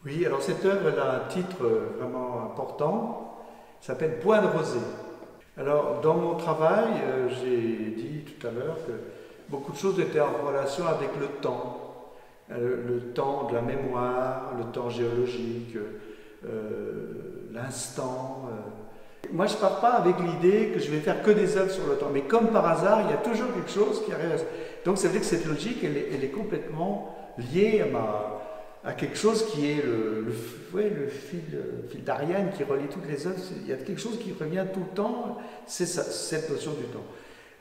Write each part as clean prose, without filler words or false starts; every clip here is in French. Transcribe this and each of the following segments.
Oui, alors cette œuvre elle a un titre vraiment important, il s'appelle Point de rosée. Alors dans mon travail, j'ai dit tout à l'heure que beaucoup de choses étaient en relation avec le temps. Le temps de la mémoire, le temps géologique, l'instant. Moi je ne pars pas avec l'idée que je vais faire que des œuvres sur le temps, mais comme par hasard, il y a toujours quelque chose qui arrive. Donc ça veut dire que cette logique, elle est complètement liée à quelque chose qui est le fil d'Ariane qui relie toutes les œuvres. Il y a quelque chose qui revient tout le temps, c'est cette notion du temps.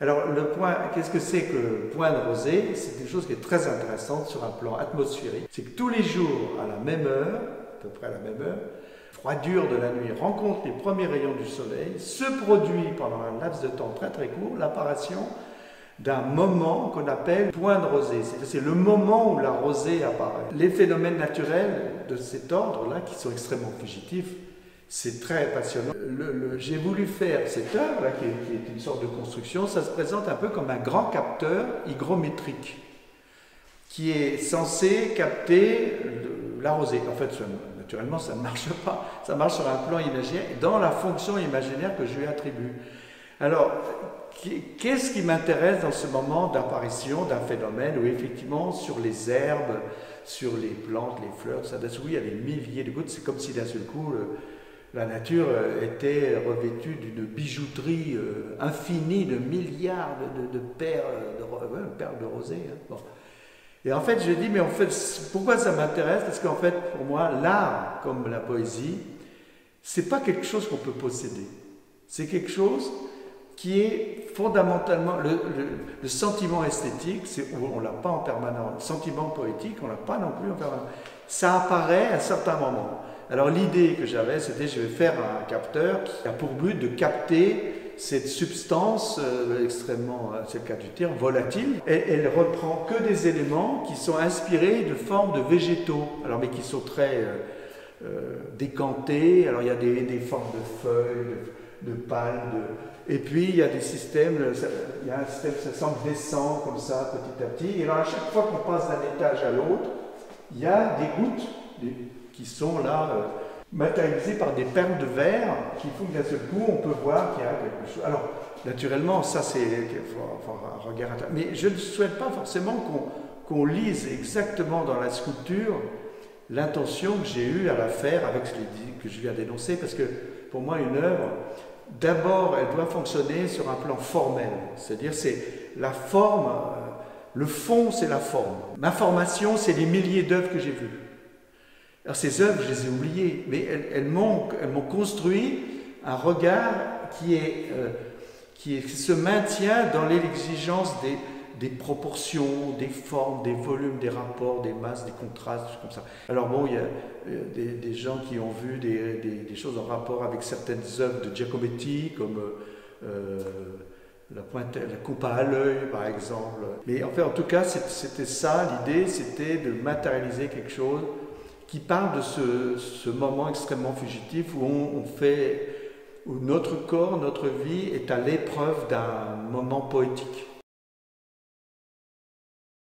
Alors le point, qu'est-ce que c'est que le point de rosée? C'est une chose qui est très intéressante sur un plan atmosphérique. C'est que tous les jours, à la même heure, à peu près à la même heure, froidure de la nuit rencontre les premiers rayons du soleil, se produit pendant un laps de temps très très court l'apparition d'un moment qu'on appelle point de rosée. C'est le moment où la rosée apparaît. Les phénomènes naturels de cet ordre-là, qui sont extrêmement fugitifs, c'est très passionnant. J'ai voulu faire cette œuvre, qui est une sorte de construction, ça se présente un peu comme un grand capteur hygrométrique, qui est censé capter la rosée. En fait, naturellement, ça ne marche pas. Ça marche sur un plan imaginaire, dans la fonction imaginaire que je lui attribue. Alors, qu'est-ce qui m'intéresse dans ce moment d'apparition d'un phénomène où effectivement sur les herbes, sur les plantes, les fleurs, ça, d'un coup il y a des milliers de gouttes, c'est comme si d'un seul coup la nature était revêtue d'une bijouterie infinie de milliards de perles de rosée. Hein. Bon. Et en fait je dis, mais en fait pourquoi ça m'intéresse? Parce qu'en fait pour moi l'art comme la poésie, c'est pas quelque chose qu'on peut posséder, c'est quelque chose qui est fondamentalement le sentiment esthétique, on ne l'a pas en permanence, le sentiment poétique, on ne l'a pas non plus en permanence. Ça apparaît à certains moments. Alors l'idée que j'avais, c'était je vais faire un capteur qui a pour but de capter cette substance extrêmement, c'est le cas du terme, volatile. Elle reprend que des éléments qui sont inspirés de formes de végétaux, alors mais qui sont très décantés. Alors il y a des formes de feuilles, de palmes, et puis il y a des systèmes, il y a un système, ça semble descendre comme ça petit à petit, et alors à chaque fois qu'on passe d'un étage à l'autre, il y a des gouttes qui sont là matérialisées par des perles de verre qui font que d'un seul coup on peut voir qu'il y a quelque chose. Alors naturellement ça c'est un regard interne, mais je ne souhaite pas forcément qu'on lise exactement dans la sculpture l'intention que j'ai eue à la faire avec ce que je viens d'énoncer, parce que pour moi une œuvre, d'abord, elle doit fonctionner sur un plan formel, c'est-à-dire c'est la forme, le fond c'est la forme. Ma formation, c'est les milliers d'œuvres que j'ai vues. Alors ces œuvres, je les ai oubliées, mais elles m'ont construit un regard qui se maintient dans l'exigence des proportions, des formes, des volumes, des rapports, des masses, des contrastes, des choses comme ça. Alors bon, il y a des gens qui ont vu des choses en rapport avec certaines œuvres de Giacometti, comme la coupe à l'œil, par exemple. Mais enfin, en tout cas, c'était ça, l'idée, c'était de matérialiser quelque chose qui parle de ce moment extrêmement fugitif où notre corps, notre vie est à l'épreuve d'un moment poétique.